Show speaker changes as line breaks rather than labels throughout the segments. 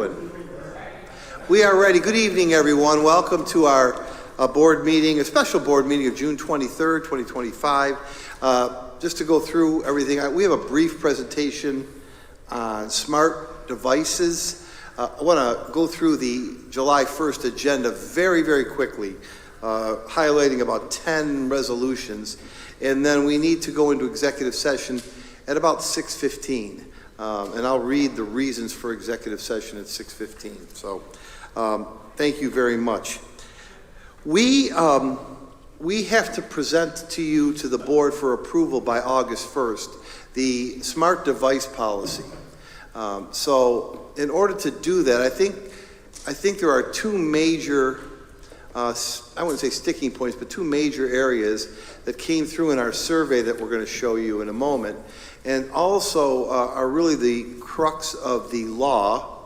Good. We are ready. Good evening, everyone. Welcome to our board meeting, a special board meeting of June 23rd, 2025. Just to go through everything, we have a brief presentation on smart devices. I want to go through the July 1st agenda very, very quickly, highlighting about 10 resolutions, and then we need to go into executive session at about 6:15. And I'll read the reasons for executive session at 6:15. So thank you very much. We have to present to you, to the board for approval by August 1st, the smart device policy. So in order to do that, I think there are two major, I wouldn't say sticking points, but two major areas that came through in our survey that we're going to show you in a moment, and also are really the crux of the law.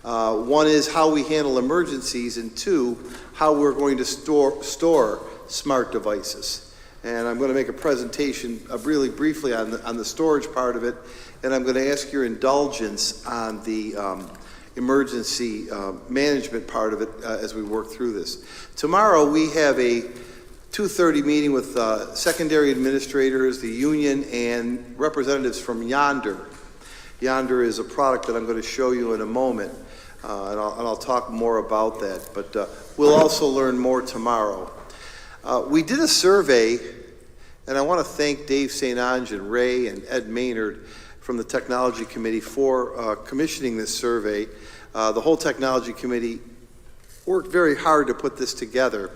One is how we handle emergencies, and two, how we're going to store smart devices. And I'm going to make a presentation really briefly on the storage part of it, and I'm going to ask your indulgence on the emergency management part of it as we work through this. Tomorrow we have a 2:30 meeting with secondary administrators, the union, and representatives from Yonder. Yonder is a product that I'm going to show you in a moment, and I'll talk more about that, but we'll also learn more tomorrow. We did a survey, and I want to thank Dave St. Ange and Ray and Ed Maynard from the Technology Committee for commissioning this survey. The whole Technology Committee worked very hard to put this together.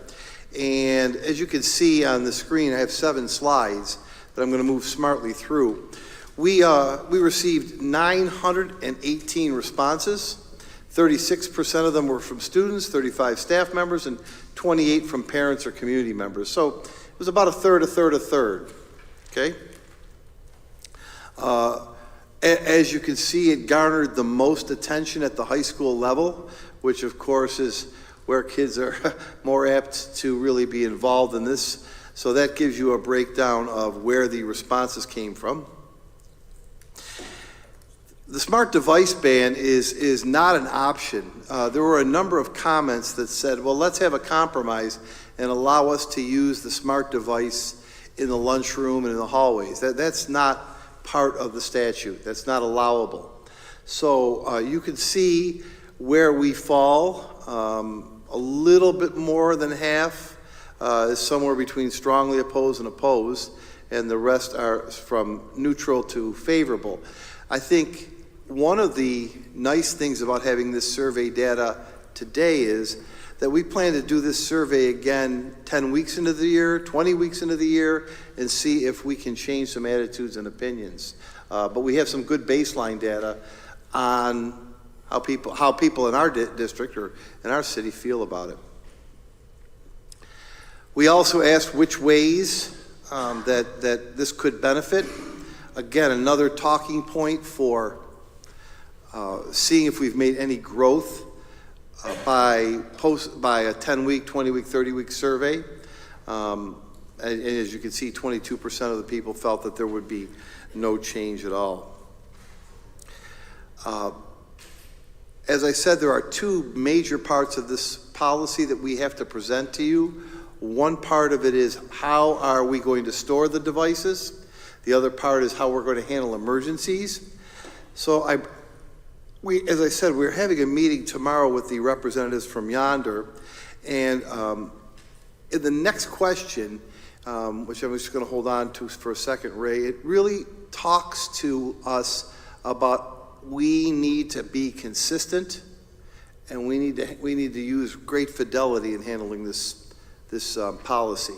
And as you can see on the screen, I have 7 slides that I'm going to move smartly through. We received 918 responses. 36% of them were from students, 35 staff members, and 28 from parents or community members. So it was about a third, okay? As you can see, it garnered the most attention at the high school level, which of course is where kids are more apt to really be involved in this. So that gives you a breakdown of where the responses came from. The smart device ban is not an option. There were a number of comments that said, well, let's have a compromise and allow us to use the smart device in the lunchroom and in the hallways. That's not part of the statute. That's not allowable. So you can see where we fall. A little bit more than half is somewhere between strongly opposed and opposed, and the rest are from neutral to favorable. I think one of the nice things about having this survey data today is that we plan to do this survey again 10 weeks into the year, 20 weeks into the year, and see if we can change some attitudes and opinions. But we have some good baseline data on how people in our district or in our city feel about it. We also asked which ways that this could benefit. Again, another talking point for seeing if we've made any growth by a 10-week, 20-week, 30-week survey. And as you can see, 22% of the people felt that there would be no change at all. As I said, there are two major parts of this policy that we have to present to you. One part of it is how are we going to store the devices? The other part is how we're going to handle emergencies. So as I said, we're having a meeting tomorrow with the representatives from Yonder, and in the next question, which I'm just going to hold on to for a second, Ray, it really talks to us about we need to be consistent, and we need to use great fidelity in handling this policy.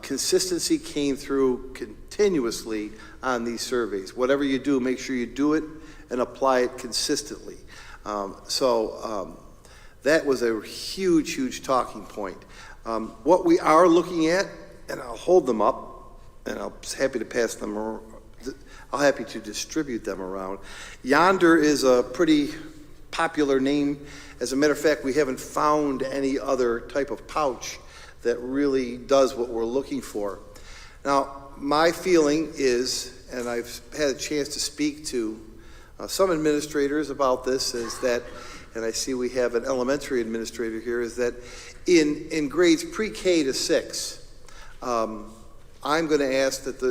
Consistency came through continuously on these surveys. Whatever you do, make sure you do it and apply it consistently. That was a huge talking point. What we are looking at, and I'll hold them up, and I'm happy to pass them around. I'm happy to distribute them around. Yonder is a pretty popular name. As a matter of fact, we haven't found any other type of pouch that really does what we're looking for. Now, my feeling is, and I've had a chance to speak to some administrators about this is that, and I see we have an elementary administrator here, is that in grades pre-K to 6, I'm going to ask that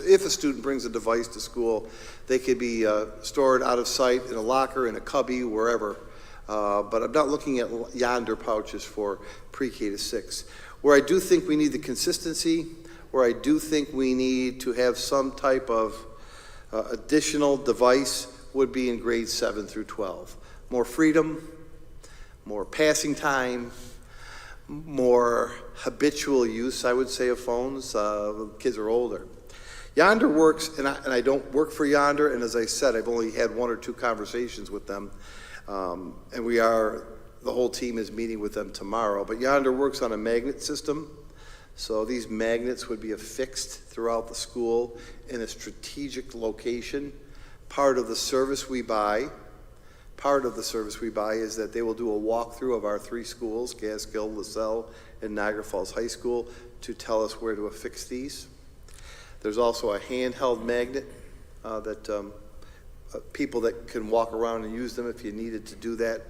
if a student brings a device to school, they could be stored out of sight in a locker, in a cubby, wherever. But I'm not looking at yonder pouches for pre-K to 6. Where I do think we need the consistency, where I do think we need to have some type of additional device would be in grades 7 through 12. More freedom, more passing time, more habitual use, I would say, of phones. Kids are older. Yonder works, and I don't work for Yonder, and as I said, I've only had 1 or 2 conversations with them, and the whole team is meeting with them tomorrow. But Yonder works on a magnet system, so these magnets would be affixed throughout the school in a strategic location. Part of the service we buy is that they will do a walkthrough of our 3 schools, Gaskill, LaSalle, and Niagara Falls High School, to tell us where to affix these. There's also a handheld magnet that people that can walk around and use them if you needed to do that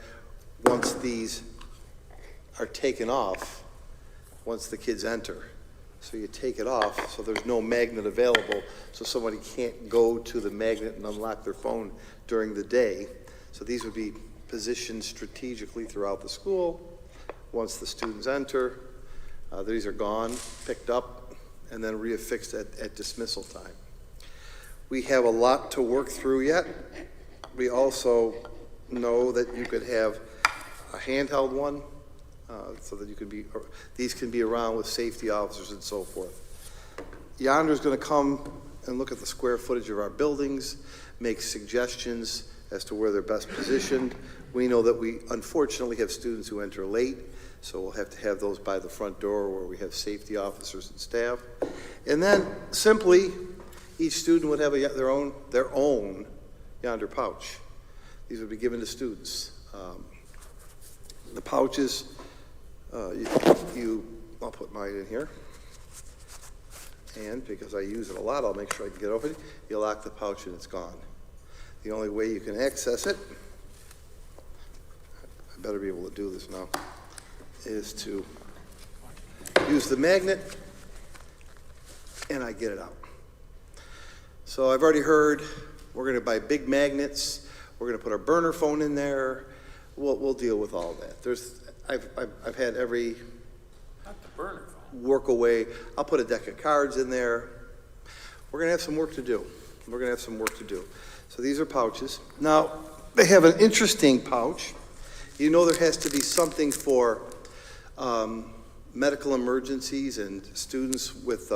once these are taken off, once the kids enter. So you take it off, so there's no magnet available, so somebody can't go to the magnet and unlock their phone during the day. So these would be positioned strategically throughout the school. Once the students enter, these are gone, picked up, and then reaffixed at dismissal time. We have a lot to work through yet. We also know that you could have a handheld one, so that these can be around with safety officers and so forth. Yonder's going to come and look at the square footage of our buildings, make suggestions as to where they're best positioned. We know that we unfortunately have students who enter late, so we'll have to have those by the front door where we have safety officers and staff. And then simply, each student would have their own Yonder pouch. These would be given to students. The pouches, I'll put mine in here. And because I use it a lot, I'll make sure I can get over it. You lock the pouch and it's gone. The only way you can access it, I better be able to do this now, is to use the magnet and I get it out. So I've already heard we're going to buy big magnets. We're going to put our burner phone in there. We'll deal with all that. I've had every
Not the burner phone.
work away. I'll put a deck of cards in there. We're going to have some work to do. So these are pouches. Now, they have an interesting pouch. You know there has to be something for medical emergencies and students with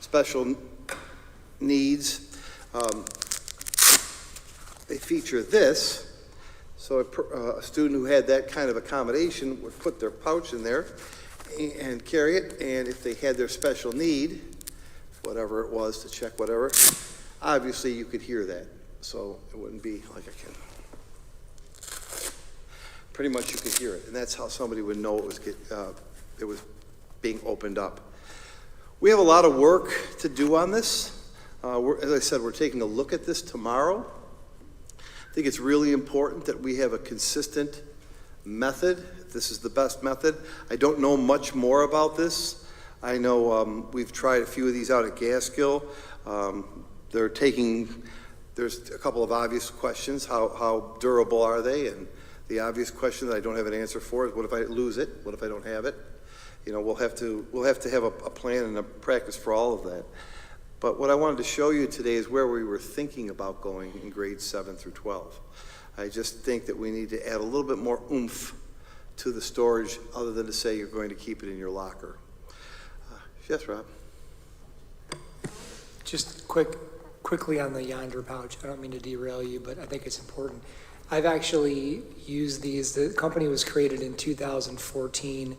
special needs. They feature this. So a student who had that kind of accommodation would put their pouch in there and carry it. And if they had their special need, whatever it was to check whatever, obviously you could hear that. So it wouldn't be like pretty much you could hear it. And that's how somebody would know it was being opened up. We have a lot of work to do on this. As I said, we're taking a look at this tomorrow. I think it's really important that we have a consistent method. This is the best method. I don't know much more about this. I know we've tried a few of these out at Gaskill. There's a couple of obvious questions. How durable are they? And the obvious question that I don't have an answer for is, what if I lose it? What if I don't have it? You know, we'll have to have a plan and a practice for all of that. But what I wanted to show you today is where we were thinking about going in grades 7 through 12. I just think that we need to add a little bit more oomph to the storage other than to say you're going to keep it in your locker. Yes, Rob?
Just quickly on the Yonder pouch. I don't mean to derail you, but I think it's important. I've actually used these. The company was created in 2014,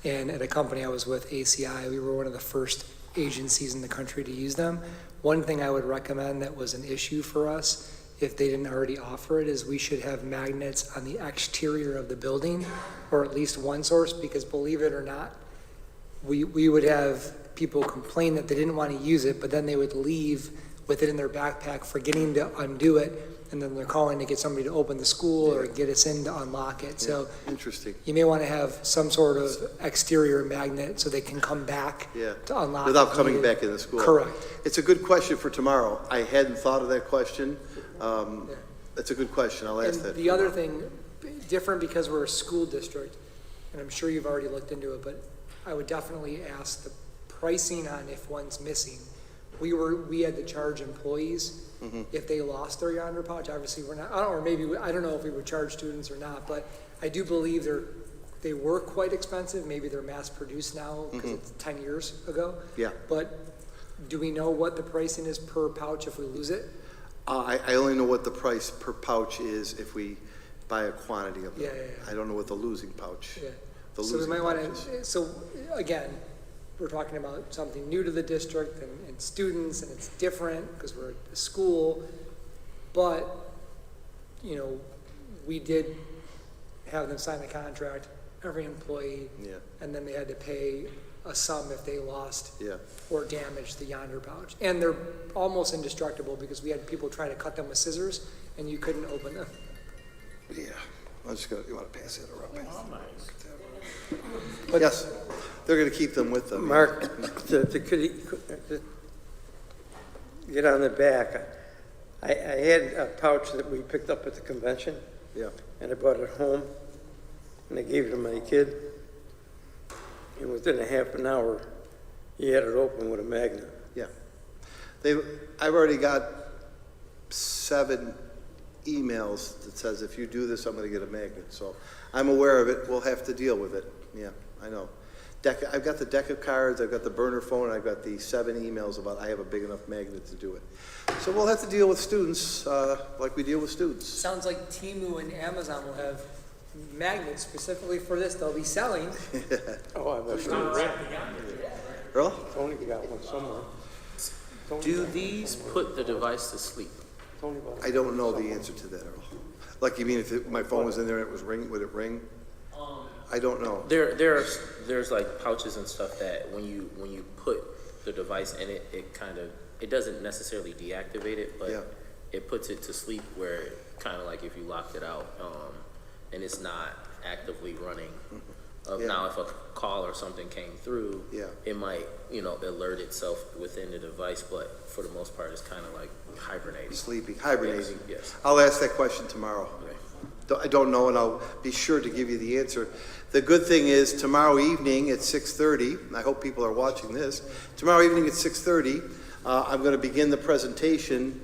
and at a company I was with, ACI, we were one of the first agencies in the country to use them. One thing I would recommend that was an issue for us, if they didn't already offer it, is we should have magnets on the exterior of the building, or at least one source, because believe it or not, we would have people complain that they didn't want to use it, but then they would leave with it in their backpack, forgetting to undo it, and then they're calling to get somebody to open the school or get us in to unlock it. So
Interesting.
you may want to have some sort of exterior magnet so they can come back
Yeah.
to unlock.
Without
if
coming
needed.
back in the school.
Correct.
It's a good question for tomorrow. I hadn't thought of that question. It's a good question. I'll ask
And
that.
the other thing, different because we're a school district, and I'm sure you've already looked into it, but I would definitely ask the pricing on if one's missing. We had to charge employees if they lost their yonder pouch. Obviously, we're not, I don't know if we would charge students or not, but I do believe they were quite expensive. Maybe they're mass produced now because it's 10 years ago.
Yeah.
But do we know what the pricing is per pouch if we lose it?
I only know what the price per pouch is if we buy a quantity of them.
Yeah.
I don't know what the losing pouch.
Yeah.
The
So we
losing
might want
pouch is.
to, so again, we're talking about something new to the district and students, and it's different because we're a school. But, we did have them sign a contract, every employee,
Yeah.
and then they had to pay a sum if they lost
Yeah.
or damaged the yonder pouch. And they're almost indestructible because we had people try to cut them with scissors and you couldn't open them.
Yeah. You want to pass it around?
But-
Yes. They're going to keep them with them.
Mark, to get on the back, I had a pouch that we picked up at the convention,
Yeah.
and I brought it home, and I gave it to my kid, and within a half an hour, he had it open with a magnet.
Yeah. I've already got 7 emails that says, if you do this, I'm going to get a magnet. So I'm aware of it. We'll have to deal with it. Yeah, I know. I've got the deck of cards, I've got the burner phone, I've got the 7 emails about I have a big enough magnet to do it. So we'll have to deal with students like we deal with students.
Sounds like Temu and Amazon will have magnets specifically for this they'll be selling.
Oh, I'm sure.
Earl?
Tony got one somewhere.
Do these put the device to sleep?
Tony bought
I don't know the answer to that, Earl. Like, you mean if my phone was in there and it was ringing, would it ring? I don't know.
There's like pouches and stuff that when you put the device in it, it doesn't necessarily deactivate it, but
Yeah.
it puts it to sleep where kind of like if you locked it out, and it's not actively running.
Yeah.
Now, if a call or something came through,
Yeah.
it might alert itself within the device, but for the most part, it's kind of like hibernating.
Sleeping, hibernating.
Yes.
I'll ask that question tomorrow.
Okay.
I don't know, and I'll be sure to give you the answer. The good thing is tomorrow evening at 6:30, I hope people are watching this, tomorrow evening at 6:30, I'm going to begin the presentation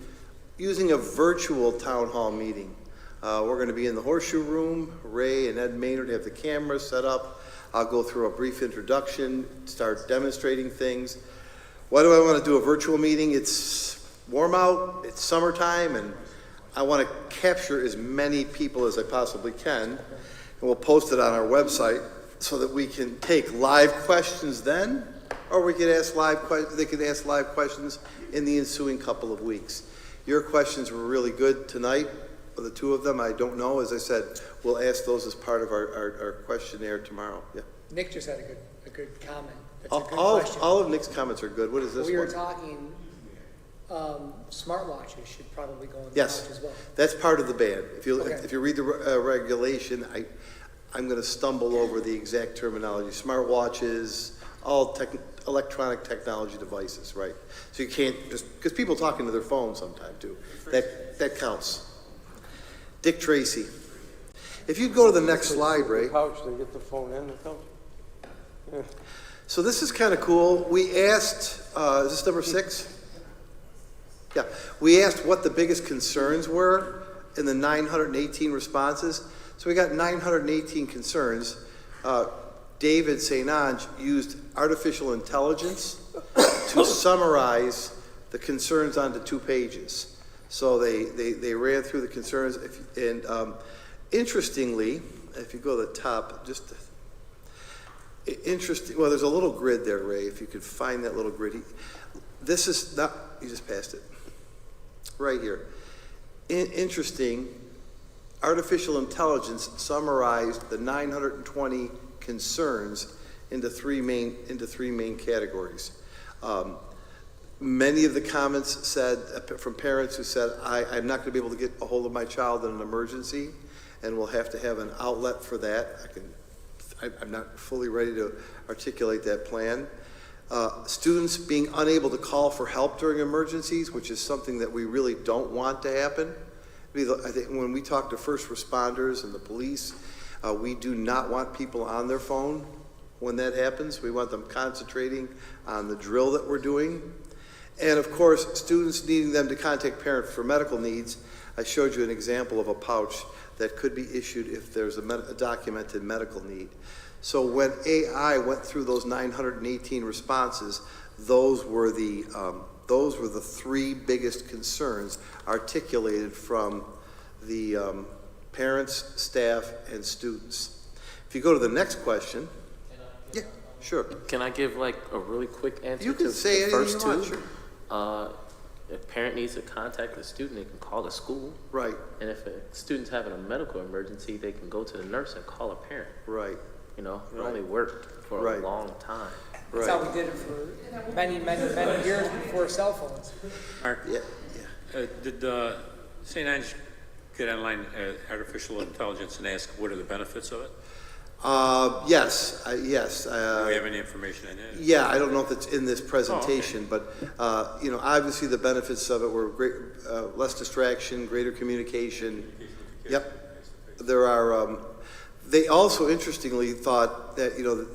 using a virtual town hall meeting. We're going to be in the horseshoe room. Ray and Ed Maynard have the cameras set up. I'll go through a brief introduction, start demonstrating things. Why do I want to do a virtual meeting? It's warm out, it's summertime, and I want to capture as many people as I possibly can. And we'll post it on our website so that we can take live questions then, or we could ask they could ask live questions in the ensuing couple of weeks. Your questions were really good tonight. The 2 of them, I don't know. As I said, we'll ask those as part of our questionnaire tomorrow. Yeah.
Nick just had a good comment. That's a good
All
question.
of Nick's comments are good. What is this
We were
one?
talking, smartwatches should probably go in the
Yes.
pouch as well.
That's part of the ban. If
Okay.
you read the regulation, I'm going to stumble over the exact terminology. Smartwatches, all electronic technology devices, right? So you can't just, because people talk into their phones sometime too. That counts. Dick Tracy. If you go to the next slide, Ray.
pouch to get the phone in the pouch. Yeah.
So this is kind of cool. We asked, is this number 6? Yeah. We asked what the biggest concerns were in the 918 responses. So we got 918 concerns. David St. Ange used artificial intelligence to summarize the concerns onto 2 pages. So they ran through the concerns. Interestingly, if you go to the top, interesting. Well, there's a little grid there, Ray. If you could find that little grid. This is not. You just passed it. Right here. Interesting. Artificial intelligence summarized the 920 concerns into three main categories. Many of the comments said, from parents who said, I'm not going to be able to get a hold of my child in an emergency, and we'll have to have an outlet for that. I'm not fully ready to articulate that plan. Students being unable to call for help during emergencies, which is something that we really don't want to happen. I think when we talk to first responders and the police, we do not want people on their phone when that happens. We want them concentrating on the drill that we're doing. And of course, students needing them to contact parents for medical needs. I showed you an example of a pouch that could be issued if there's a documented medical need. So when AI went through those 918 responses, those were the three biggest concerns articulated from the parents, staff, and students. If you go to the next question. Yeah, sure.
Can I give like a really quick answer
You can
to
say
the
anything
first
you want,
two?
sure.
If a parent needs to contact the student, they can call the school.
Right,
And if a student's having a medical emergency, they can go to the nurse and call a parent.
right,
You know, it
Right.
only worked for
Right.
a long time.
That's how
right.
we did it for many, many, many years before cell phones.
Mark,
Yeah, yeah.
did St. Ange get online artificial intelligence and ask what are the benefits of it?
Yes, yes.
Do we have any information on that?
Yeah, I don't know if it's in this presentation, but, you know, obviously the benefits of it were great, less distraction, greater communication. Yep. There are, they also interestingly thought that, you know,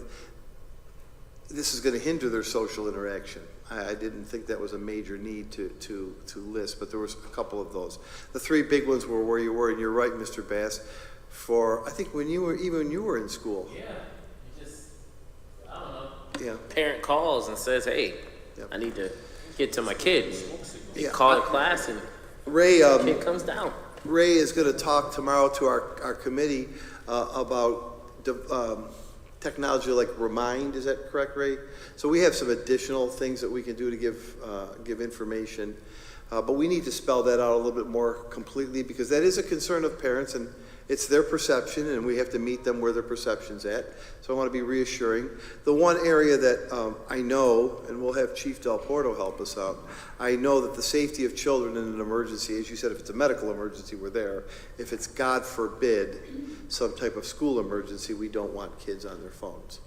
this is going to hinder their social interaction. I didn't think that was a major need to list, but there was a couple of those. The three big ones were where you were, and you're right, Mr. Bass, for, I think when you were in school.
Yeah, you just, I don't know.
Yeah,
Parent calls and says, hey,
Yep.
I need to get to my kid. You
Yeah.
call the class and
Ray,
the kid comes down.
Ray is going to talk tomorrow to our committee about technology like Remind. Is that correct, Ray? So we have some additional things that we can do to give information, but we need to spell that out a little bit more completely because that is a concern of parents and it's their perception and we have to meet them where their perception's at. So I want to be reassuring. The one area that I know, and we'll have Chief Del Porto help us out, I know that the safety of children in an emergency, as you said, if it's a medical emergency, we're there. If it's, God forbid, some type of school emergency, we don't want kids on their phones.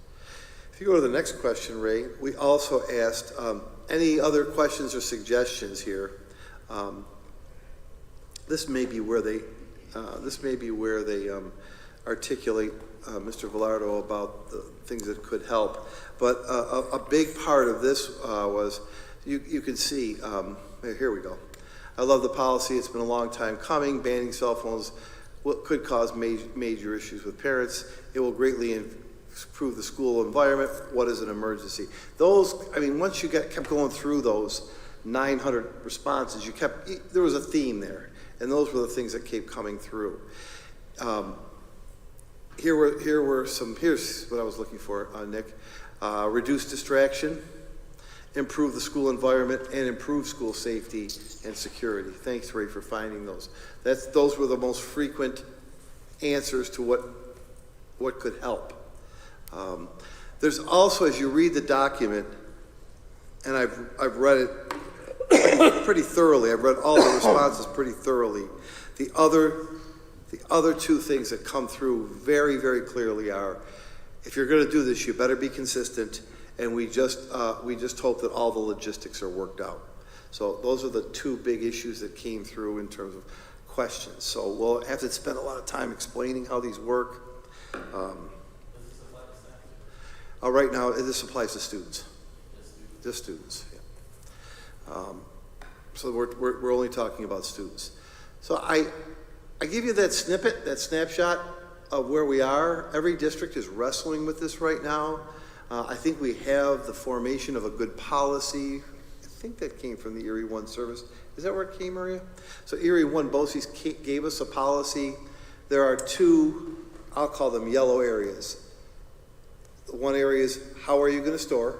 If you go to the next question, Ray, we also asked any other questions or suggestions here. This may be where they articulate Mr. Velardo about the things that could help. But a big part of this was, you can see, here we go. I love the policy. It's been a long time coming. Banning cell phones could cause major issues with parents. It will greatly improve the school environment. What is an emergency? Those, I mean, once you kept going through those 900 responses, there was a theme there. And those were the things that kept coming through. Here's what I was looking for, Nick. Reduce distraction, improve the school environment, and improve school safety and security. Thanks, Ray, for finding those. Those were the most frequent answers to what could help. There's also, as you read the document, and I've read it pretty thoroughly. I've read all the responses pretty thoroughly. The other two things that come through very, very clearly are, if you're going to do this, you better be consistent. And we just hope that all the logistics are worked out. So those are the two big issues that came through in terms of questions. So we'll have to spend a lot of time explaining how these work. Right now, this applies to students. Just students. Yeah. So we're only talking about students. So I give you that snippet, that snapshot of where we are. Every district is wrestling with this right now. I think we have the formation of a good policy. I think that came from the Erie One service. Is that where it came, Maria? So Erie One BOCES gave us a policy. There are two, I'll call them yellow areas. One area is, how are you going to store?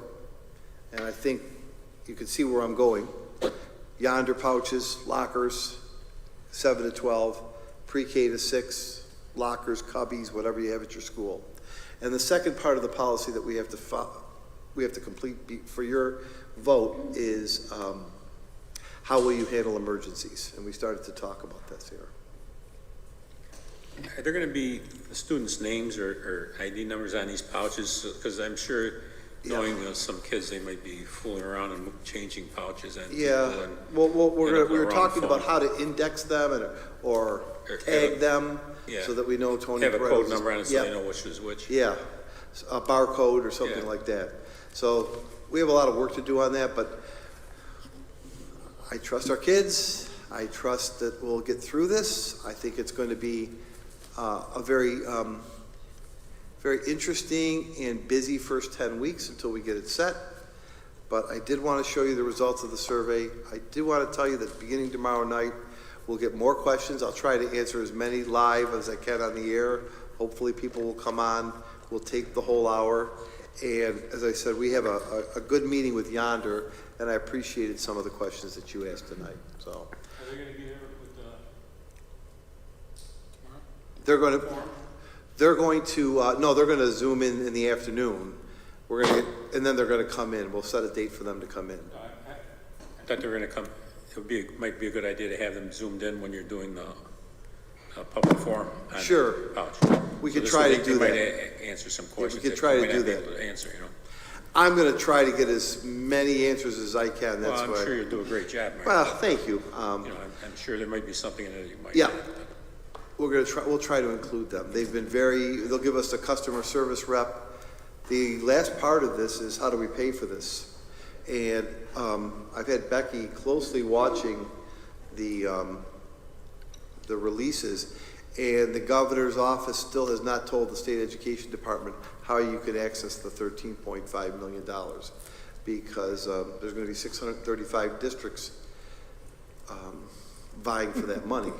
And I think you can see where I'm going. Yonder pouches, lockers, 7 to 12, pre-K to 6, lockers, cubbies, whatever you have at your school. And the second part of the policy that we have to complete for your vote is how will you handle emergencies? And we started to talk about this here.
Are there going to be the students' names or ID numbers on these pouches? Because I'm sure, knowing some kids, they might be fooling around and changing pouches and
Yeah,
people and
well,
end up
we were
around
talking
the
about
phone.
how to index them or
Or
tag them
yeah.
so that we know Tony
have a
Perez
code
is-
number on it so
Yep.
they know which is which.
Yeah, a barcode or something
Yeah.
like that. So we have a lot of work to do on that, but I trust our kids. I trust that we'll get through this. I think it's going to be a very, very interesting and busy first 10 weeks until we get it set. But I did want to show you the results of the survey. I did want to tell you that beginning tomorrow night, we'll get more questions. I'll try to answer as many live as I can on the air. Hopefully people will come on. We'll take the whole hour. And as I said, we have a good meeting with Yonder, and I appreciated some of the questions that you asked tonight. So
Are they going to be there with
they're going to no, they're going to Zoom in the afternoon. We're going to get, and then they're going to come in. We'll set a date for them to come in.
I thought they were going to come. Might be a good idea to have them zoomed in when you're doing the public forum. On
Sure.
the pouch.
We could
this
try
way
to do
they
that.
might answer some questions.
could
that
try
you
to
might
do
not be
that.
able to answer,
I'm going to try to get as many answers as I can.
Well,
That's
I'm
why.
sure you'll do a great job, Mark.
Well, thank you.
I'm sure there might be something in it you might.
Yeah. We'll try to include them. They've been they'll give us a customer service rep. The last part of this is how do we pay for this? And I've had Becky closely watching the releases, and the governor's office still has not told the state education department how you could access the $13.5 million, because there's going to be 635 districts vying for that money.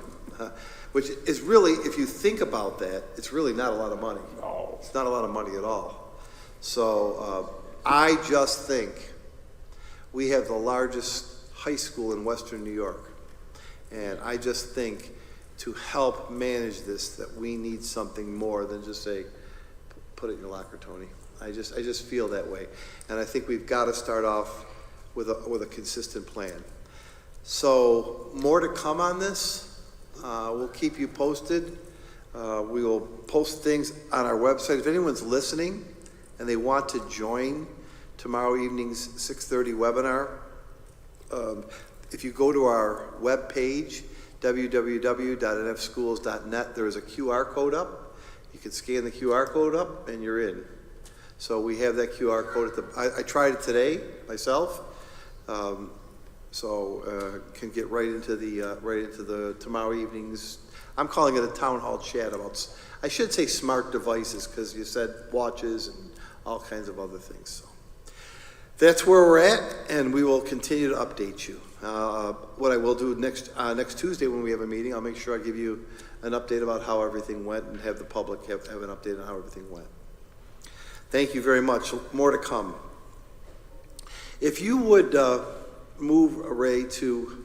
Which is really, if you think about that, it's really not a lot of money.
No.
It's not a lot of money at all. So I just think we have the largest high school in Western New York. And I just think to help manage this, that we need something more than just say, put it in your locker, Tony. I just feel that way. And I think we've got to start off with a consistent plan. So more to come on this. We'll keep you posted. We will post things on our website. If anyone's listening and they want to join tomorrow evening's 6:30 webinar, if you go to our webpage, www.nfschools.net, there is a QR code up. You can scan the QR code up and you're in. So we have that QR code at I tried it today myself. Can get right into the tomorrow evening's. I'm calling it a town hall chat about. I should say smart devices because you said watches and all kinds of other things. So that's where we're at, and we will continue to update you. What I will do next Tuesday when we have a meeting, I'll make sure I give you an update about how everything went and have the public have an update on how everything went. Thank you very much. More to come. If you would. Move Ray to,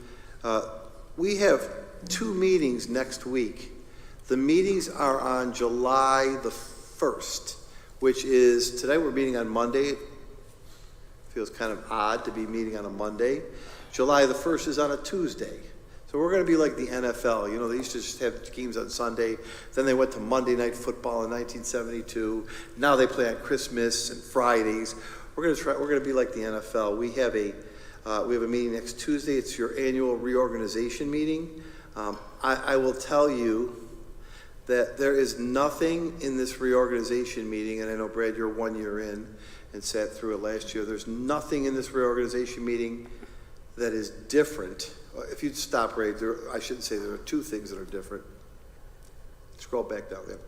we have 2 meetings next week. The meetings are on July the 1st, which is, today we're meeting on Monday. It feels kind of odd to be meeting on a Monday. July the 1st is on a Tuesday. So we're going to be like the NFL. You know, they used to just have games on Sunday. Then they went to Monday Night Football in 1972. Now they play on Christmas and Fridays. We're going to be like the NFL. We have a meeting next Tuesday. It's your annual reorganization meeting. I will tell you that there is nothing in this reorganization meeting, and I know, Brad, you're 1 year in and sat through it last year. There's nothing in this reorganization meeting that is different. If you'd stop, Ray, I shouldn't say there are 2 things that are different. Scroll back down there.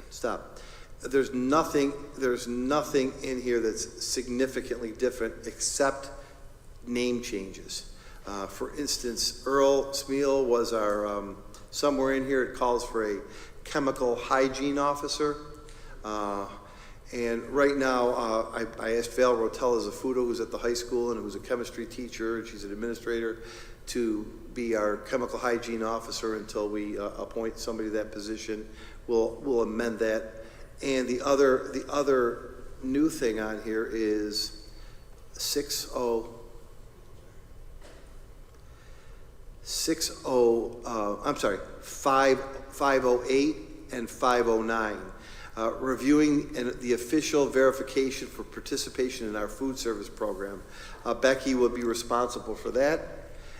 Stop. There's nothing in here that's significantly different except name changes. For instance, Earl Smeal was our, somewhere in here it calls for a chemical hygiene officer. And right now, I asked Val Rotella Zafuto, who's at the high school and who's a chemistry teacher, and she's an administrator, to be our chemical hygiene officer until we appoint somebody to that position. We'll amend that. And the other new thing on here is 60 508 and 509. Reviewing the official verification for participation in our food service program. Becky will be responsible for that.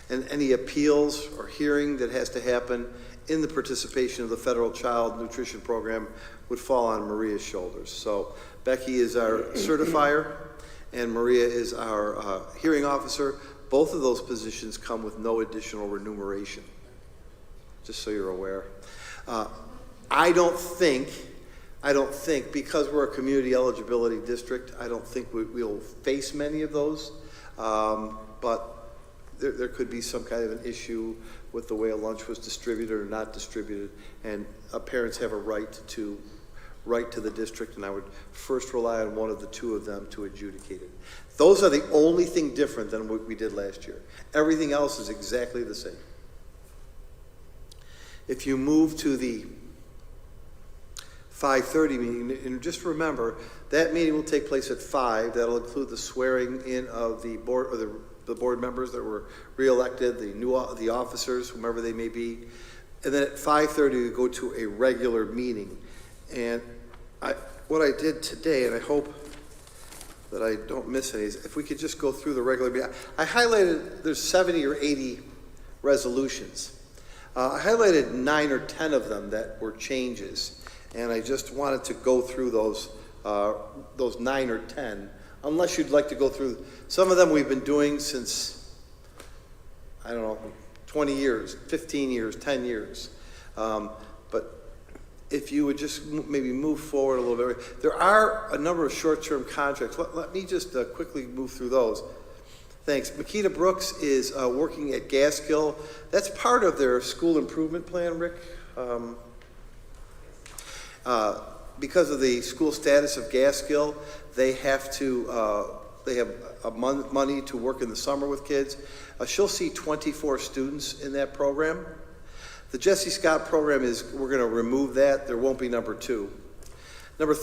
And any appeals or hearing that has to happen in the participation of the federal child nutrition program would fall on Maria's shoulders. So Becky is our certifier and Maria is our hearing officer. Both of those positions come with no additional remuneration, just so you're aware. I don't think, because we're a community eligibility district, I don't think we'll face many of those, but there could be some kind of an issue with the way a lunch was distributed or not distributed, and parents have a right to the district, and I would first rely on one of the two of them to adjudicate it. Those are the only thing different than what we did last year. Everything else is exactly the same. If you move to the 5:30 meeting, and just remember, that meeting will take place at 5. That'll include the swearing in of the board, or the board members that were reelected, the officers, whomever they may be. And then at 5:30, we go to a regular meeting. And what I did today, and I hope that I don't miss any, is if we could just go through the regular meeting. I highlighted, there's 70 or 80 resolutions. I highlighted 9 or 10 of them that were changes. And I just wanted to go through those 9 or 10, unless you'd like to go through. Some of them we've been doing since, I don't know, 20 years, 15 years, 10 years. But if you would just maybe move forward a little bit. There are a number of short-term contracts. Let me just quickly move through those. Thanks. Makita Brooks is working at Gaskill. That's part of their school improvement plan, Rick. Because of the school status of Gaskill, they have money to work in the summer with kids. She'll see 24 students in that program. The Jesse Scott program we're going to remove that. There won't be number 2. Number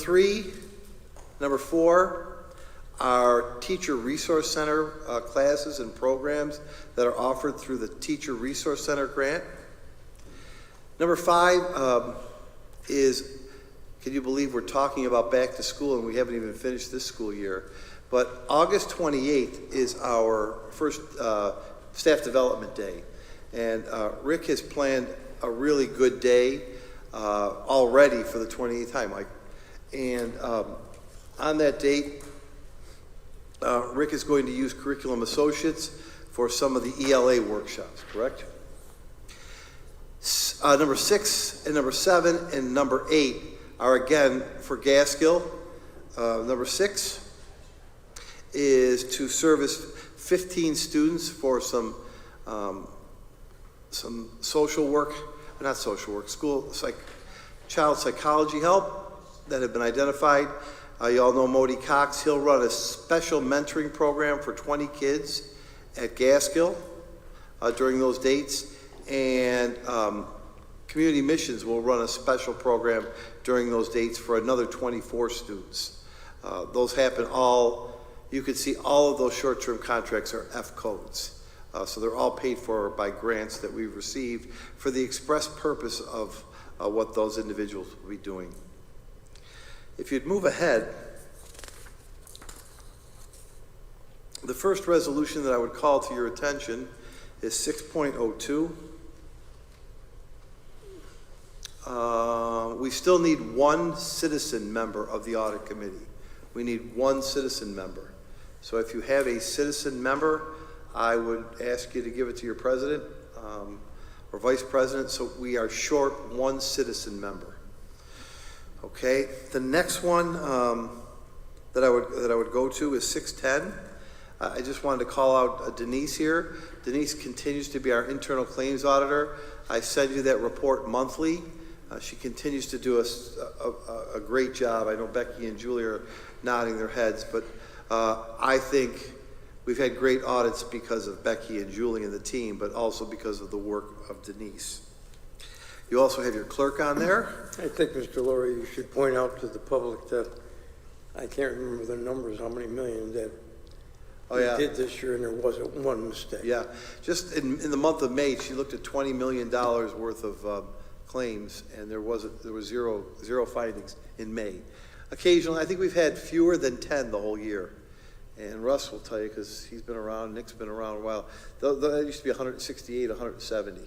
4 are Teacher Resource Center classes and programs that are offered through the Teacher Resource Center grant. Number 5 is, can you believe we're talking about back to school and we haven't even finished this school year? But August 28th is our first staff development day. And Rick has planned a really good day already for the 28th. Hi, Mike. And on that date, Rick is going to use Curriculum Associates for some of the ELA workshops, correct? Number 6 and number 7 and number 8 are again for Gaskill. Number 6 is to service 15 students for some social work, not social work, child psychology help that have been identified. You all know Modi Cox. He'll run a special mentoring program for 20 kids at Gaskill during those dates. And Community Missions will run a special program during those dates for another 24 students. Those happen you can see all of those short-term contracts are F codes. So they're all paid for by grants that we've received for the express purpose of what those individuals will be doing. If you'd move ahead, the first resolution that I would call to your attention is 6.02. We still need one citizen member of the audit committee. We need one citizen member. So if you have a citizen member, I would ask you to give it to your president or vice president, so we are short one citizen member. Okay, the next one that I would go to is 610. I just wanted to call out Denise here. Denise continues to be our internal claims auditor. I send you that report monthly. She continues to do a great job. I know Becky and Julie are nodding their heads, but I think we've had great audits because of Becky and Julie and the team, but also because of the work of Denise. You also have your clerk on there.
I think, Mr. Laurie, you should point out to the public that I can't remember the numbers, how many millions that
Oh, yeah.
We did this year, and there wasn't one mistake.
Yeah, just in the month of May, she looked at $20 million worth of claims, and there was zero findings in May. Occasionally, I think we've had fewer than 10 the whole year. And Russ will tell you, because he's been around, Nick's been around a while. That used to be 168, 170.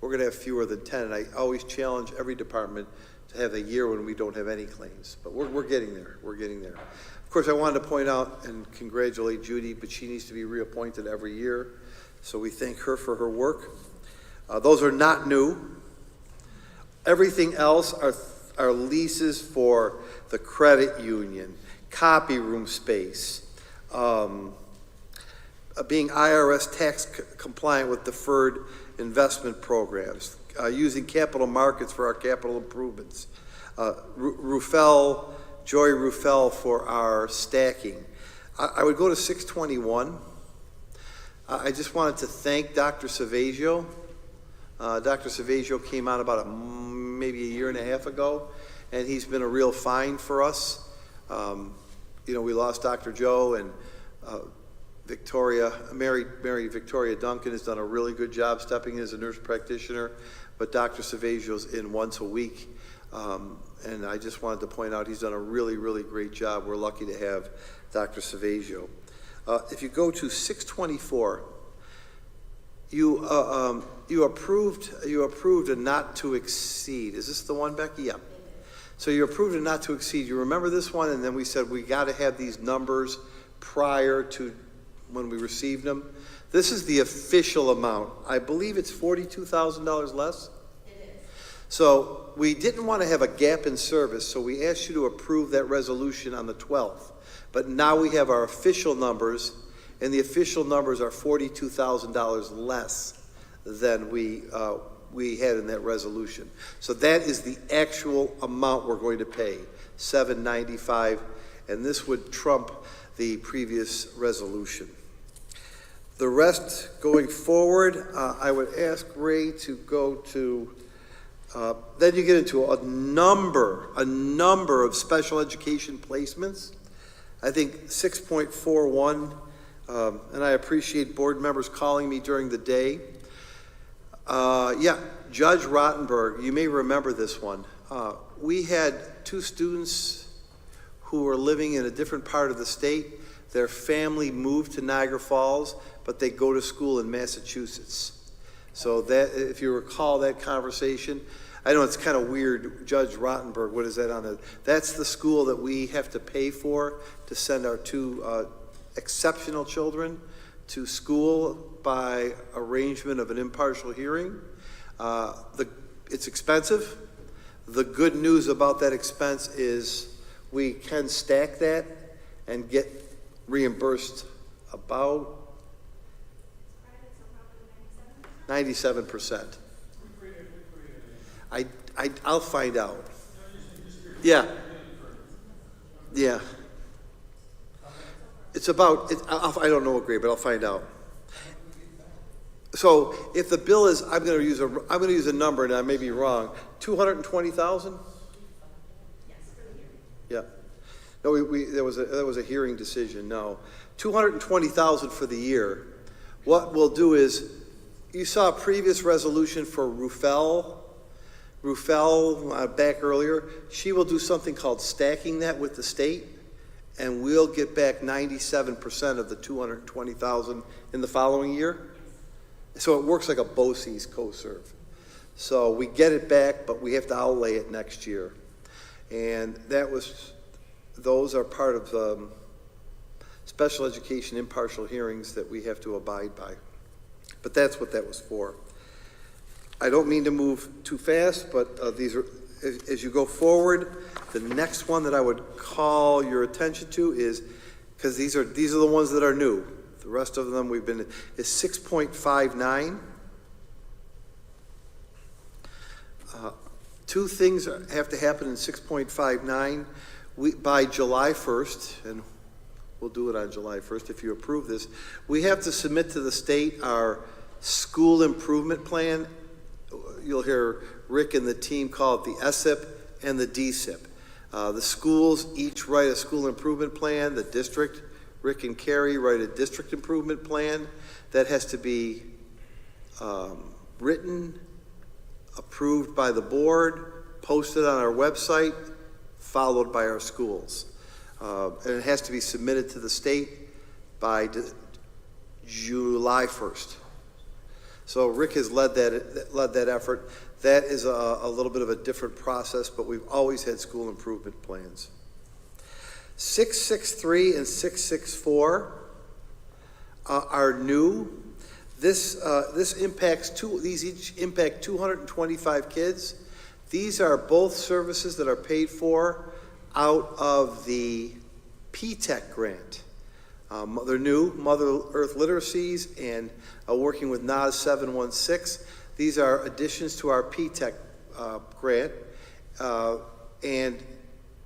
We're going to have fewer than 10, and I always challenge every department to have a year when we don't have any claims. But we're getting there. We're getting there. Of course, I wanted to point out and congratulate Judy, but she needs to be reappointed every year. So we thank her for her work. Those are not new. Everything else are leases for the credit union, copy room space, being IRS tax compliant with deferred investment programs, using capital markets for our capital improvements, Joy Ruffel for our stacking. I would go to 621. I just wanted to thank Dr. Savagio. Dr. Savagio came on about maybe a year and a half ago, and he's been a real find for us. We lost Dr. Joe, and Mary Victoria Duncan has done a really good job stepping in as a nurse practitioner, but Dr. Savagio's in once a week. And I just wanted to point out he's done a really, really great job. We're lucky to have Dr. Savagio. If you go to 624, you approved a not to exceed. Is this the one, Becky? Yeah. So you approved a not to exceed. You remember this one? And then we said we got to have these numbers prior to when we received them. This is the official amount. I believe it's $42,000 less. So we didn't want to have a gap in service, so we asked you to approve that resolution on the 12th. But now we have our official numbers, and the official numbers are $42,000 less than we had in that resolution. So that is the actual amount we're going to pay, $795, and this would trump the previous resolution. The rest going forward, I would ask Ray to go to. Then you get into a number of special education placements. I think 6.41, and I appreciate board members calling me during the day. Judge Rottenberg, you may remember this one. We had two students who were living in a different part of the state. Their family moved to Niagara Falls, but they go to school in Massachusetts. So that, if you recall that conversation, I know it's kind of weird, Judge Rottenberg, what is that on the, that's the school that we have to pay for to send our two exceptional children to school by arrangement of an impartial hearing. It's expensive. The good news about that expense is we can stack that and get reimbursed about 97%. I'll find out. Yeah. It's about, I don't know, agree, but I'll find out. So if the bill is, I'm going to use a number, and I may be wrong. 220,000.
Yes, for the hearing.
Yeah. No, there was a hearing decision. No, 220,000 for the year. What we'll do is, you saw a previous resolution for Ruffel back earlier. She will do something called stacking that with the state, and we'll get back 97% of the 220,000 in the following year. So it works like a BOCES co-serve. So we get it back, but we have to outlay it next year. And those are part of special education impartial hearings that we have to abide by. But that's what that was for. I don't mean to move too fast, but these are, as you go forward, the next one that I would call your attention to is, because these are the ones that are new. The rest of them is 6.59. Two things have to happen in 6.59. By July 1st, and we'll do it on July 1st if you approve this, we have to submit to the state our school improvement plan. You'll hear Rick and the team call it the SIP and the DSIP. The schools each write a school improvement plan. The district Rick and Carrie write a district improvement plan that has to be written, approved by the board, posted on our website, followed by our schools. And it has to be submitted to the state by July 1st. So Rick has led that effort. That is a little bit of a different process, but we've always had school improvement plans. 663 and 664 are new. These each impact 225 kids. These are both services that are paid for out of the P-TECH grant. They're new, Mother Earth Literacies, and working with NAS 716. These are additions to our P-TECH grant, and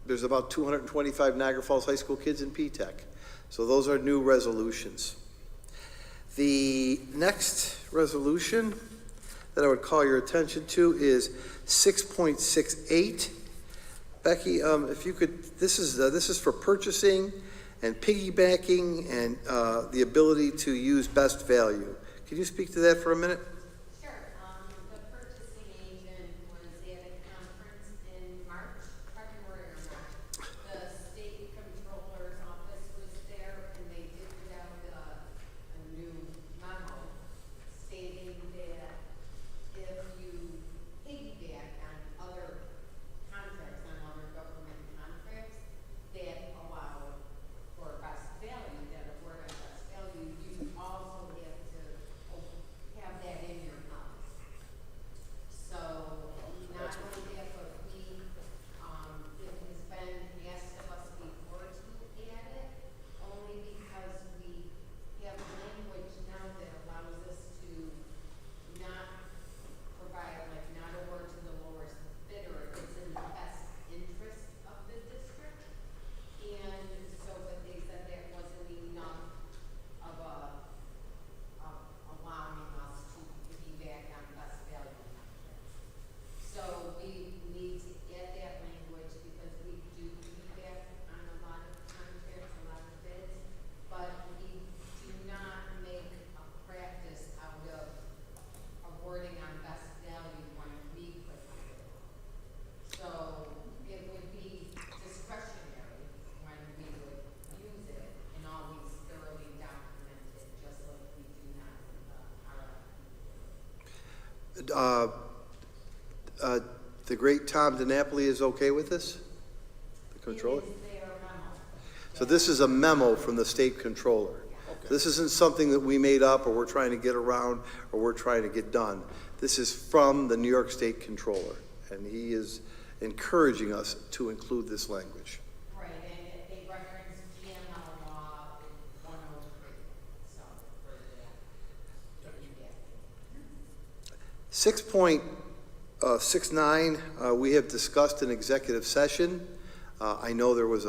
there's about 225 Niagara Falls High School kids in P-TECH. So those are new resolutions. The next resolution that I would call your attention to is 6.68. Becky, if you could, this is for purchasing and piggybacking and the ability to use best value. Can you speak to that for a minute?
Sure. The purchasing agent was at a conference in February or March. The state controller's office was there, and they did put out a new memo stating that if you piggyback on other contracts, on other government contracts that allow for best value, that award on best value, you also have to have that in your house. So not only that, but it has been asked of us before to add it, only because we have language now that allows us to not provide, like, not award to the lowest bidder. It's in the best interest of the district. And so, but they said that wasn't enough of allowing us to piggyback on best value contracts. So we need to add that language because we do piggyback on a lot of contracts, a lot of bids, but we do not make a practice out of awarding on best value when we put the bid. So it would be discretionary when we would use it and always thoroughly documented, just like we do now with the RFP.
The great Tom DiNapoli is okay with this? The controller?
It is their memo.
So this is a memo from the state controller. This isn't something that we made up or we're trying to get around or we're trying to get done. This is from the New York State Controller, and he is encouraging us to include this language.
Right, and they reference GML law in 103, so for that.
6.69, we have discussed in executive session. I know there was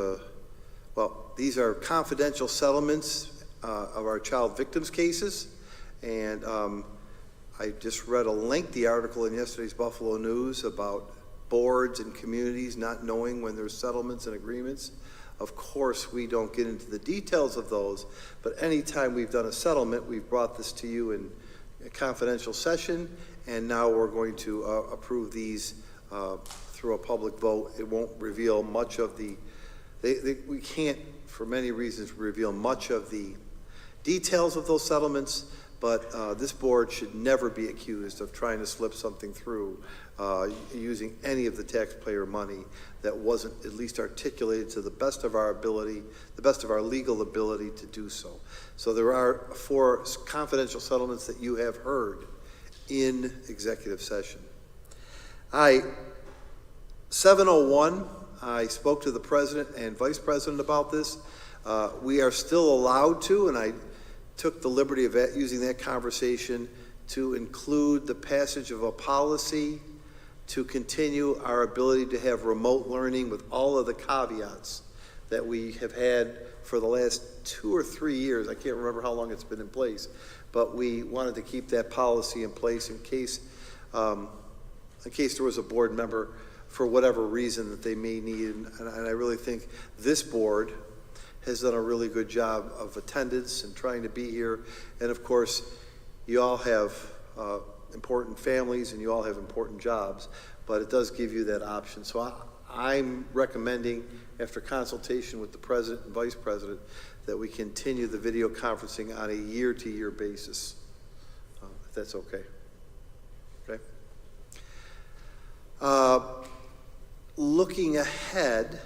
these are confidential settlements of our child victims cases, and I just read a lengthy article in yesterday's Buffalo News about boards and communities not knowing when there's settlements and agreements. Of course, we don't get into the details of those, but anytime we've done a settlement, we've brought this to you in a confidential session, and now we're going to approve these through a public vote. It won't reveal much of we can't, for many reasons, reveal much of the details of those settlements, but this board should never be accused of trying to slip something through using any of the taxpayer money that wasn't at least articulated to the best of our ability, the best of our legal ability to do so. So there are 4 confidential settlements that you have heard in executive session. 701, I spoke to the president and vice president about this. We are still allowed to, and I took the liberty of using that conversation to include the passage of a policy to continue our ability to have remote learning with all of the caveats that we have had for the last 2 or 3 years. I can't remember how long it's been in place, but we wanted to keep that policy in place in case there was a board member for whatever reason that they may need. And I really think this board has done a really good job of attendance and trying to be here. And of course, you all have important families and you all have important jobs, but it does give you that option. So I'm recommending, after consultation with the president and vice president, that we continue the video conferencing on a year-to-year basis, if that's okay. Okay. Looking ahead,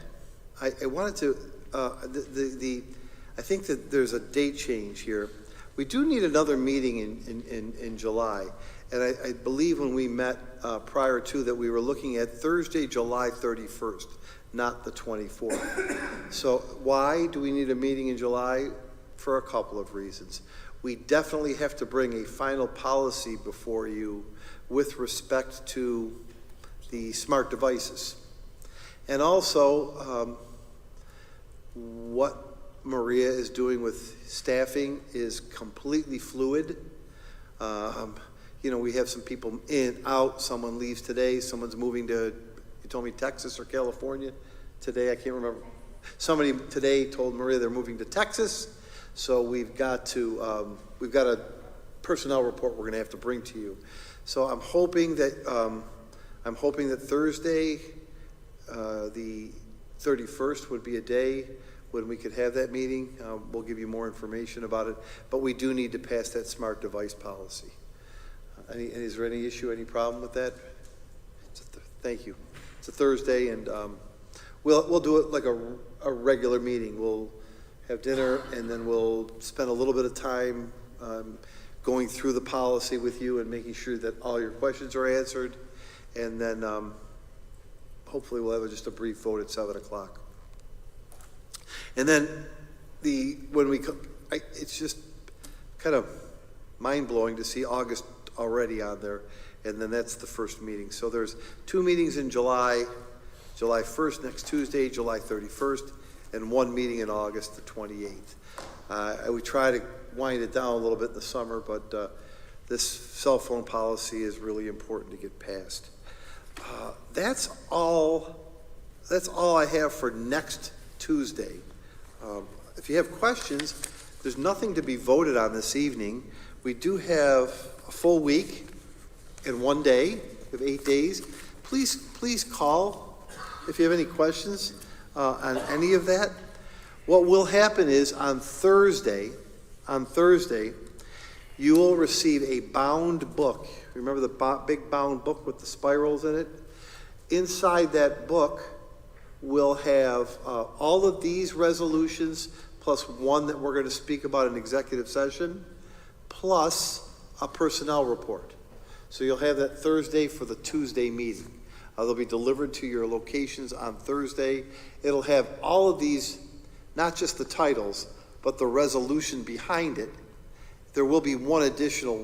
I wanted to, I think that there's a date change here. We do need another meeting in July. And I believe when we met prior to that, we were looking at Thursday, July 31st, not the 24th. So why do we need a meeting in July? For a couple of reasons. We definitely have to bring a final policy before you with respect to the smart devices. And also, what Maria is doing with staffing is completely fluid. You know, we have some people in, out, someone leaves today, someone's moving to, you told me Texas or California today, I can't remember. Somebody today told Maria they're moving to Texas, so we've got a personnel report we're gonna have to bring to you. So I'm hoping that Thursday, the 31st would be a day when we could have that meeting. We'll give you more information about it, but we do need to pass that smart device policy. Is there any issue, any problem with that? Thank you. It's a Thursday, and we'll do it like a regular meeting. We'll have dinner, and then we'll spend a little bit of time going through the policy with you and making sure that all your questions are answered, and then hopefully we'll have just a brief vote at 7 o'clock. And then it's just kind of mind-blowing to see August already on there, and then that's the first meeting. So there's 2 meetings in July 1st, next Tuesday, July 31st, and 1 meeting in August, the 28th. We try to wind it down a little bit in the summer, but this cell phone policy is really important to get passed. That's all I have for next Tuesday. If you have questions, there's nothing to be voted on this evening. We do have a full week in 1 day. We have 8 days. Please call if you have any questions on any of that. What will happen is on Thursday, you will receive a bound book. Remember the big bound book with the spirals in it? Inside that book, we'll have all of these resolutions plus one that we're going to speak about in executive session, plus a personnel report. So you'll have that Thursday for the Tuesday meeting. They'll be delivered to your locations on Thursday. It'll have all of these, not just the titles, but the resolution behind it. There will be one additional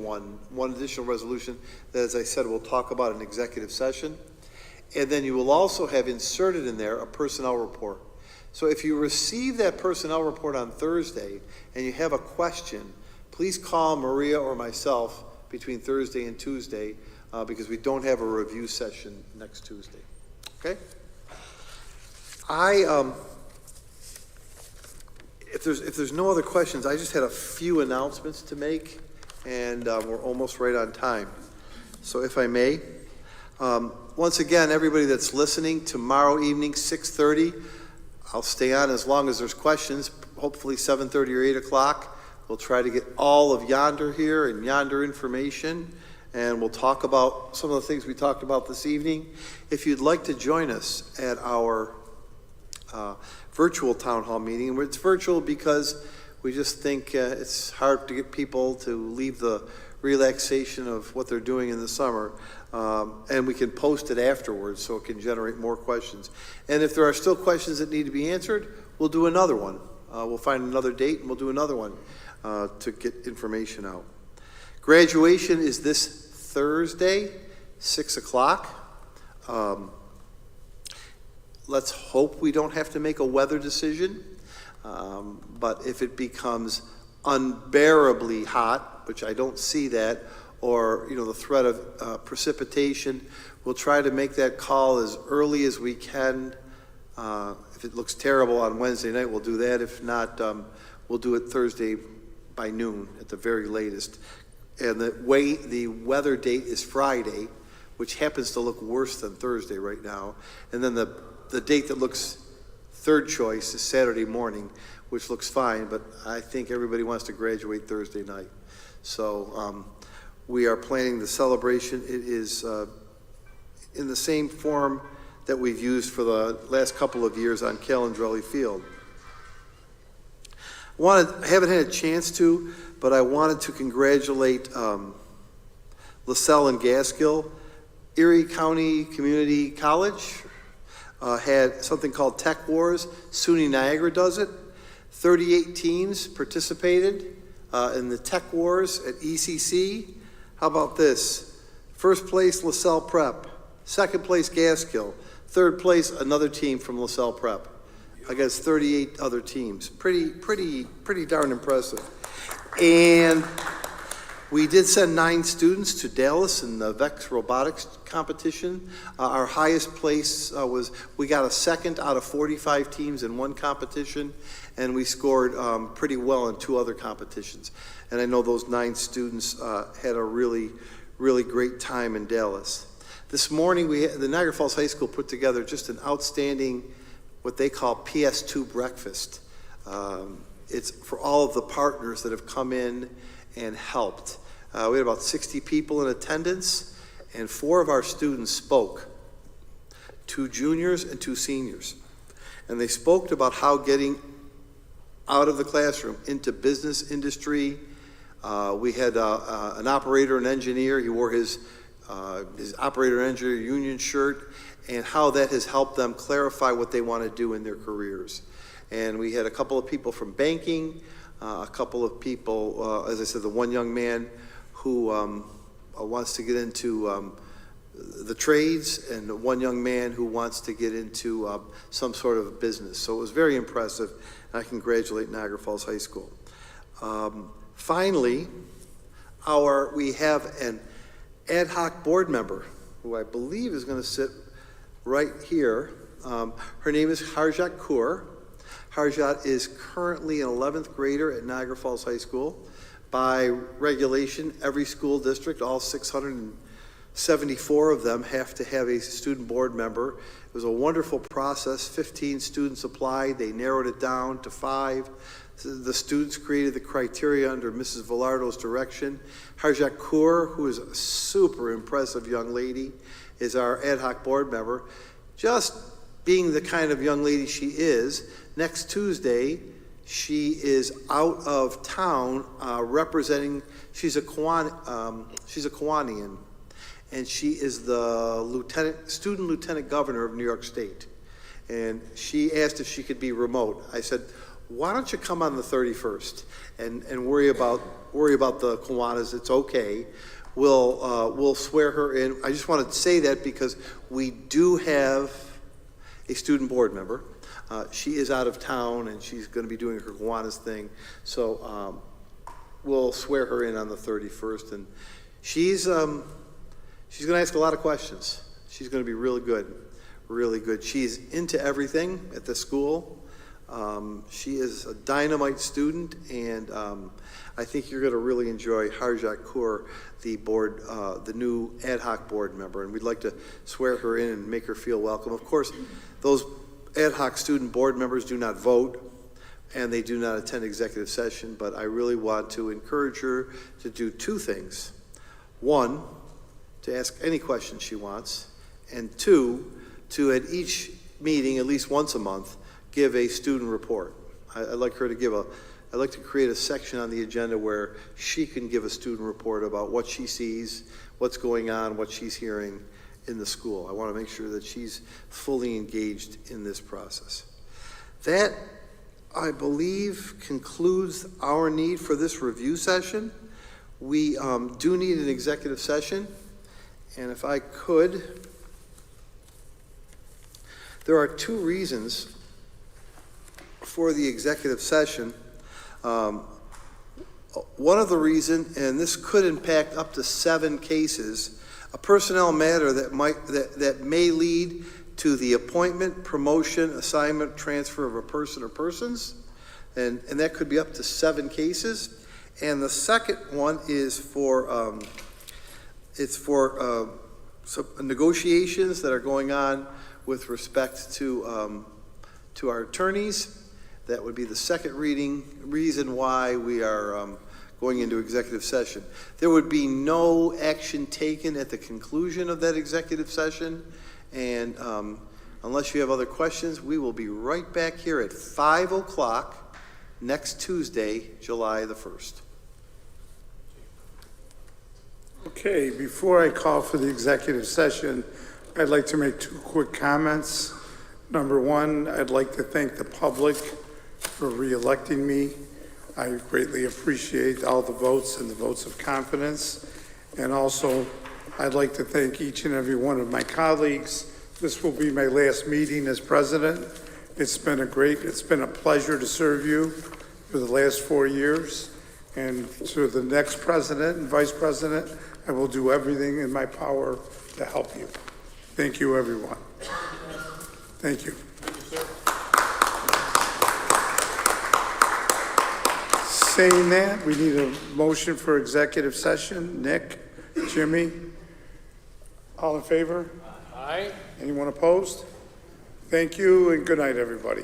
resolution that, as I said, we'll talk about in executive session. And then you will also have inserted in there a personnel report. So if you receive that personnel report on Thursday and you have a question, please call Maria or myself between Thursday and Tuesday because we don't have a review session next Tuesday. Okay? If there's no other questions, I just had a few announcements to make, and we're almost right on time. So if I may, once again, everybody that's listening, tomorrow evening, 6:30, I'll stay on as long as there's questions, hopefully 7:30 or 8 o'clock. We'll try to get all of Yonder here and Yonder information, and we'll talk about some of the things we talked about this evening. If you'd like to join us at our virtual town hall meeting, it's virtual because we just think it's hard to get people to leave the relaxation of what they're doing in the summer, and we can post it afterwards so it can generate more questions. And if there are still questions that need to be answered, we'll do another one. We'll find another date and we'll do another one to get information out. Graduation is this Thursday, 6 o'clock. Let's hope we don't have to make a weather decision, but if it becomes unbearably hot, which I don't see that, or the threat of precipitation, we'll try to make that call as early as we can If it looks terrible on Wednesday night, we'll do that. If not, we'll do it Thursday by noon at the very latest. And the weather date is Friday, which happens to look worse than Thursday right now. And then the date that looks third choice is Saturday morning, which looks fine, but I think everybody wants to graduate Thursday night. So we are planning the celebration. It is in the same form that we've used for the last couple of years on Calendrelli Field. I haven't had a chance to, but I wanted to congratulate LaSalle and Gaskill. Erie County Community College had something called Tech Wars. SUNY Niagara does it. 38 teams participated in the Tech Wars at ECC. How about this? First place, LaSalle Prep. Second place, Gaskill. Third place, another team from LaSalle Prep. Against 38 other teams. Pretty darn impressive. And we did send 9 students to Dallas in the VEX robotics competition. Our highest place we got a second out of 45 teams in one competition, and we scored pretty well in 2 other competitions. And I know those 9 students had a really great time in Dallas. This morning, the Niagara Falls High School put together just an outstanding, what they call PS2 breakfast. It's for all of the partners that have come in and helped. We had about 60 people in attendance, and 4 of our students spoke, 2 juniors and 2 seniors. And they spoke about how getting out of the classroom into business industry. We had an operator and engineer. He wore his operator and engineer union shirt, and how that has helped them clarify what they want to do in their careers. And we had a couple of people from banking, a couple of people, as I said, the one young man who wants to get into the trades, and one young man who wants to get into some sort of business. So it was very impressive, and I congratulate Niagara Falls High School. Finally, we have an ad hoc board member who I believe is going to sit right here. Her name is Harjat Kaur. Harjat is currently an 11th grader at Niagara Falls High School. By regulation, every school district, all 674 of them, have to have a student board member. It was a wonderful process. 15 students applied. They narrowed it down to 5. The students created the criteria under Mrs. Villardo's direction. Harjat Kaur, who is a super impressive young lady, is our ad hoc board member. Just being the kind of young lady she is, next Tuesday, she is out of town representing, she's a Kiwanian, and she is the student lieutenant governor of New York State. And she asked if she could be remote. I said, why don't you come on the 31st and worry about the Kiwanis? It's okay. We'll swear her in. I just wanted to say that because we do have a student board member. She is out of town, and she's going to be doing her Kiwanis thing. So we'll swear her in on the 31st, and she's going to ask a lot of questions. She's going to be really good, really good. She's into everything at the school. She is a dynamite student, and I think you're going to really enjoy Harjat Kaur, the new ad hoc board member, and we'd like to swear her in and make her feel welcome. Of course, those ad hoc student board members do not vote, and they do not attend executive session, but I really want to encourage her to do 2 things. 1, to ask any question she wants, and 2, to at each meeting, at least once a month, give a student report. I'd like her to I'd like to create a section on the agenda where she can give a student report about what she sees, what's going on, what she's hearing in the school. I want to make sure that she's fully engaged in this process. That, I believe, concludes our need for this review session. We do need an executive session, and if I could, there are 2 reasons for the executive session. One of the reasons, and this could impact up to 7 cases, a personnel matter that may lead to the appointment, promotion, assignment, transfer of a person or persons, and that could be up to 7 cases. And the second one is for, it's for some negotiations that are going on with respect to our attorneys. That would be the second reason why we are going into executive session. There would be no action taken at the conclusion of that executive session, and unless you have other questions, we will be right back here at 5 o'clock next Tuesday, July the 1st.
Okay, before I call for the executive session, I'd like to make 2 quick comments. Number one, I'd like to thank the public for re-electing me. I greatly appreciate all the votes and the votes of confidence. And also, I'd like to thank each and every one of my colleagues. This will be my last meeting as president. It's been a pleasure to serve you for the last 4 years. And to the next president and vice president, I will do everything in my power to help you. Thank you, everyone. Thank you. Saying that, we need a motion for executive session. Nick, Jimmy, all in favor? Aye. Anyone opposed? Thank you, and good night, everybody.